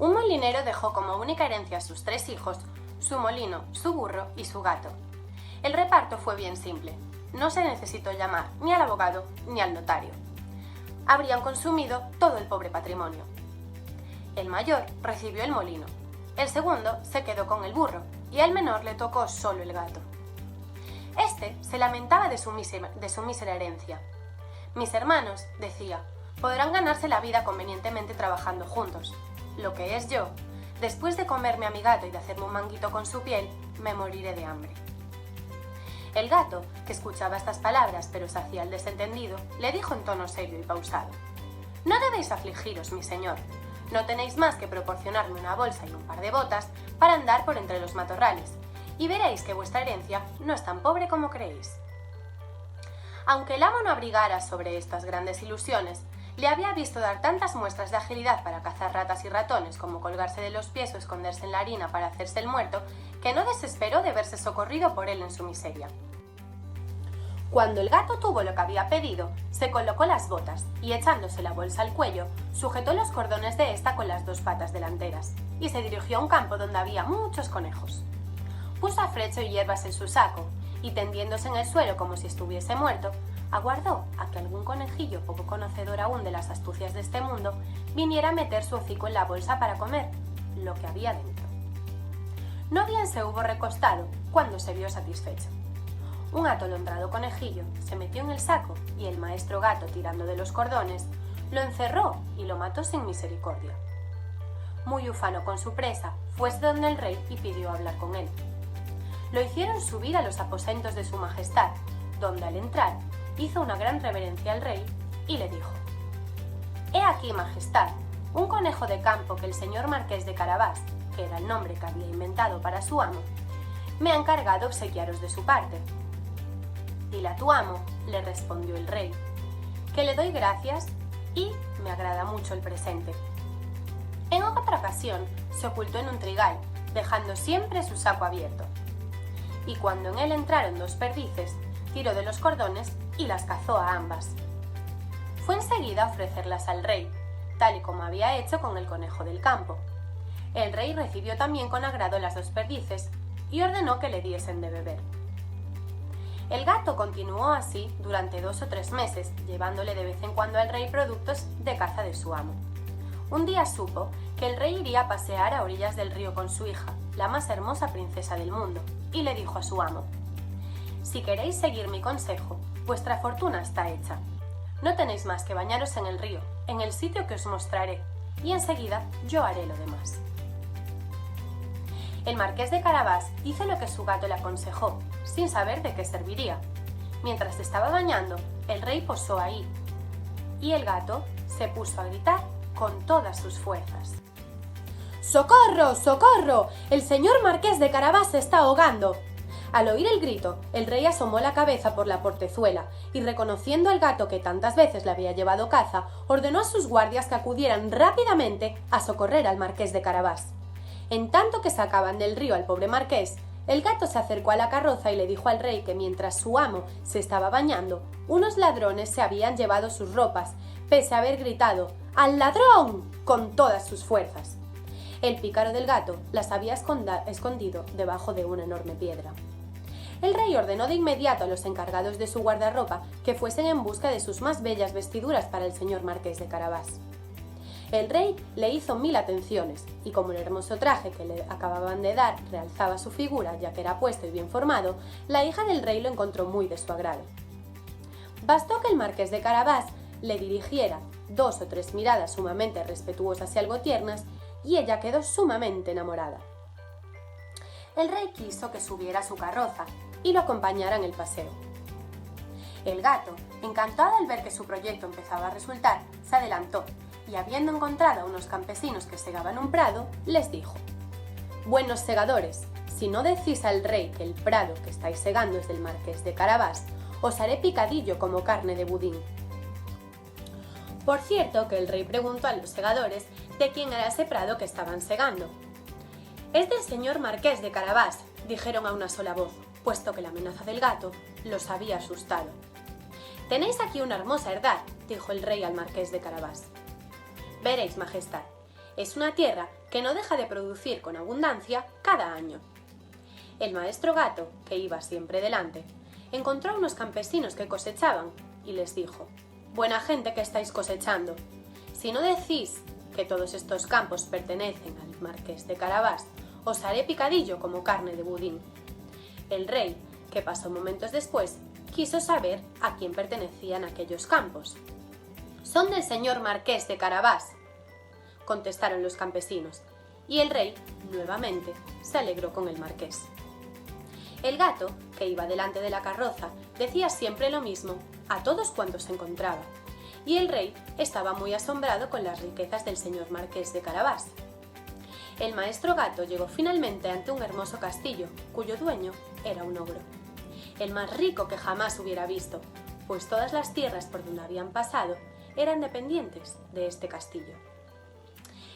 Un molinero dejó como única herencia a sus 3 hijos su molino, su burro y su gato. El reparto fue bien simple. No se necesitó llamar ni al abogado ni al notario. Habrían consumido todo el pobre patrimonio. El mayor recibió el molino, el segundo se quedó con el burro y al menor le tocó solo el gato. Este se lamentaba de su mísera herencia. Mis hermanos, decía, podrán ganarse la vida convenientemente trabajando juntos. Lo que es yo, después de comerme a mi gato y de hacerme un manguito con su piel, me moriré de hambre. El gato, que escuchaba estas palabras pero se hacía el desentendido, le dijo en tono serio y pausado: «No debéis afligiros, mi señor. No tenéis más que proporcionarme una bolsa y un par de botas para andar por entre los matorrales, y veréis que vuestra herencia no es tan pobre como creéis». Aunque el amo no abrigara sobre estas grandes ilusiones, le había visto dar tantas muestras de agilidad para cazar ratas y ratones como colgarse de los pies o esconderse en la harina para hacerse el muerto, que no desesperó de verse socorrido por él en su miseria. Cuando el gato tuvo lo que había pedido, se colocó las botas y, echándose la bolsa al cuello, sujetó los cordones de esta con las 2 patas delanteras y se dirigió a un campo donde había muchos conejos. Puso afrecho y hierbas en su saco y, tendiéndose en el suelo como si estuviese muerto, aguardó a que algún conejillo poco conocedor aún de las astucias de este mundo viniera a meter su hocico en la bolsa para comer lo que había dentro. No bien se hubo recostado cuando se vio satisfecho. Un atolondrado conejillo se metió en el saco y el maestro gato, tirando de los cordones, lo encerró y lo mató sin misericordia. Muy ufano con su presa, fuese donde el rey y pidió hablar con él. Lo hicieron subir a los aposentos de su majestad, donde al entrar hizo una gran reverencia al rey y le dijo: «He aquí, majestad, un conejo de campo que el señor marqués de Carabás, que era el nombre que había inventado para su amo, me ha encargado obsequiaros de su parte». «Dile a tu amo», le respondió el rey, «que le doy gracias y me agrada mucho el presente». En otra ocasión se ocultó en un trigal, dejando siempre su saco abierto. Y cuando en él entraron 2 perdices, tiró de los cordones y las cazó a ambas. Fue enseguida a ofrecerlas al rey, tal y como había hecho con el conejo del campo. El rey recibió también con agrado las 2 perdices y ordenó que le diesen de beber. El gato continuó así durante 2 o 3 meses, llevándole de vez en cuando al rey productos de caza de su amo. Un día supo que el rey iría a pasear a orillas del río con su hija, la más hermosa princesa del mundo, y le dijo a su amo: «Si queréis seguir mi consejo, vuestra fortuna está hecha. No tenéis más que bañaros en el río, en el sitio que os mostraré, y enseguida yo haré lo demás». El marqués de Carabás hizo lo que su gato le aconsejó, sin saber de qué serviría. Mientras estaba bañando, el rey posó ahí, y el gato se puso a gritar con todas sus fuerzas: «¡Socorro! ¡Socorro! ¡El señor marqués de Carabás se está ahogando!». Al oír el grito, el rey asomó la cabeza por la portezuela y, reconociendo al gato que tantas veces le había llevado caza, ordenó a sus guardias que acudieran rápidamente a socorrer al marqués de Carabás. En tanto que sacaban del río al pobre marqués, el gato se acercó a la carroza y le dijo al rey que mientras su amo se estaba bañando, unos ladrones se habían llevado sus ropas, pese a haber gritado «¡Al ladrón!» con todas sus fuerzas. El pícaro del gato las había escondido debajo de una enorme piedra. El rey ordenó de inmediato a los encargados de su guardarropa que fuesen en busca de sus más bellas vestiduras para el señor marqués de Carabás. El rey le hizo 1000 atenciones, y como el hermoso traje que le acababan de dar realzaba su figura, ya que era puesto y bien formado, la hija del rey lo encontró muy de su agrado. Bastó que el marqués de Carabás le dirigiera 2 o 3 miradas sumamente respetuosas y algo tiernas, y ella quedó sumamente enamorada. El rey quiso que subiera a su carroza y lo acompañara en el paseo. El gato, encantado al ver que su proyecto empezaba a resultar, se adelantó y, habiendo encontrado a unos campesinos que segaban un prado, les dijo: «Buenos segadores, si no decís al rey que el prado que estáis segando es del marqués de Carabás, os haré picadillo como carne de budín». Por cierto que el rey preguntó a los segadores de quién era ese prado que estaban segando. «Es del señor marqués de Carabás», dijeron a una sola voz, puesto que la amenaza del gato los había asustado. «Tenéis aquí una hermosa herdad», dijo el rey al marqués de Carabás. «Veréis, majestad, Es una tierra que no deja de producir con abundancia cada año. El maestro gato, que iba siempre delante, encontró a unos campesinos que cosechaban y les dijo: «Buena gente que estáis cosechando. Si no decís que todos estos campos pertenecen al marqués de Carabás, os haré picadillo como carne de budín». El rey, que pasó momentos después, quiso saber a quién pertenecían aquellos campos. «Son del señor marqués de Carabás», contestaron los campesinos, y el rey, nuevamente, se alegró con el marqués. El gato, que iba delante de la carroza, decía siempre lo mismo a todos cuantos se encontraba, y el rey estaba muy asombrado con las riquezas del señor marqués de Carabás. El maestro gato llegó finalmente ante un hermoso castillo, cuyo dueño era un ogro, el más rico que jamás hubiera visto, pues todas las tierras por donde habían pasado eran dependientes de este castillo.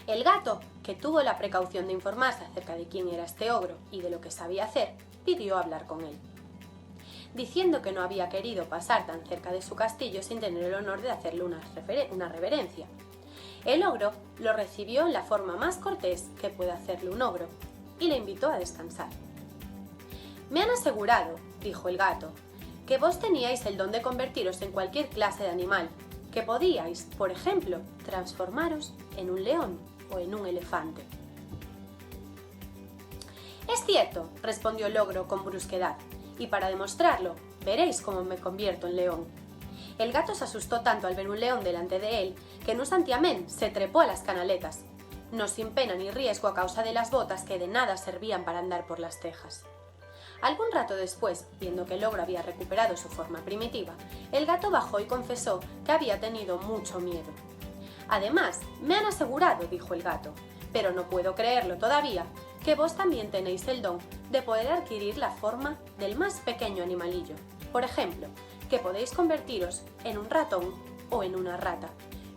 El gato, que tuvo la precaución de informarse acerca de quién era este ogro y de lo que sabía hacer, pidió hablar con él, diciendo que no había querido pasar tan cerca de su castillo sin tener el honor de hacerle una reverencia. El ogro lo recibió en la forma más cortés que puede hacerle un ogro y le invitó a descansar. «Me han asegurado», dijo el gato, «que vos teníais el don de convertiros en cualquier clase de animal, que podíais, por ejemplo, transformaros en un león o en un elefante». «Es cierto», respondió el ogro con brusquedad, «y para demostrarlo, veréis cómo me convierto en león». El gato se asustó tanto al ver un león delante de él que en un santiamén se trepó a las canaletas, no sin pena ni riesgo a causa de las botas que de nada servían para andar por las tejas. Algún rato después, viendo que el ogro había recuperado su forma primitiva, el gato bajó y confesó que había tenido mucho miedo. «Además, me han asegurado», dijo el gato, «pero no puedo creerlo todavía, que vos también tenéis el don de poder adquirir la forma del más pequeño animalillo. Por ejemplo, que podéis convertiros en un ratón o en una rata.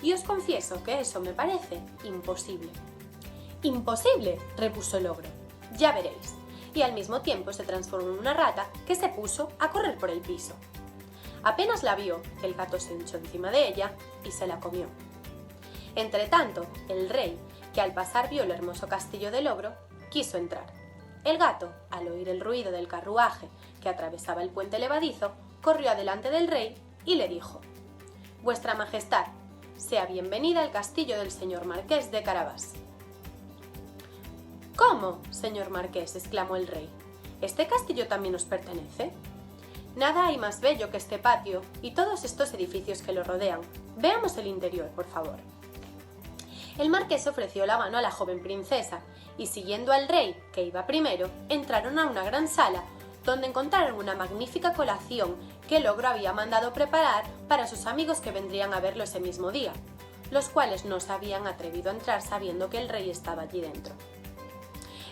Y os confieso que eso me parece imposible». «¿Imposible?», repuso el ogro. «Ya veréis». Y al mismo tiempo se transformó en una rata que se puso a correr por el piso. Apenas la vio, el gato se hinchó encima de ella y se la comió. Entretanto, el rey, que al pasar vio el hermoso castillo del ogro, quiso entrar. El gato, al oír el ruido del carruaje que atravesaba el puente levadizo, corrió adelante del rey y le dijo: «Vuestra Majestad, sea bienvenida al castillo del señor marqués de Carabás». «¿Cómo, señor marqués?», exclamó el rey. «¿Este castillo también os pertenece?». «Nada hay más bello que este patio y todos estos edificios que lo rodean. Veamos el interior, por favor». El marqués ofreció la mano a la joven princesa y, siguiendo al rey, que iba primero, entraron a una gran sala donde encontraron una magnífica colación que el ogro había mandado preparar para sus amigos que vendrían a verlo ese mismo día, los cuales no se habían atrevido a entrar sabiendo que el rey estaba allí dentro.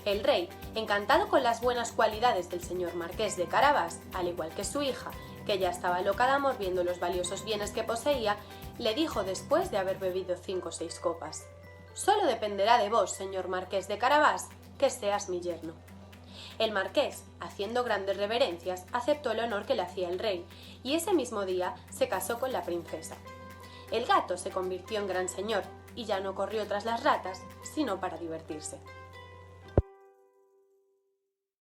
El rey, encantado con las buenas cualidades del señor marqués de Carabás, al igual que su hija, que ya estaba loca de amor viendo los valiosos bienes que poseía, le dijo después de haber bebido 5 o 6 copas: «Solo dependerá de vos, señor marqués de Carabás, que seas mi yerno». El marqués, haciendo grandes reverencias, aceptó el honor que le hacía el rey y ese mismo día se casó con la princesa. El gato se convirtió en gran señor y ya no corrió tras las ratas, sino para divertirse.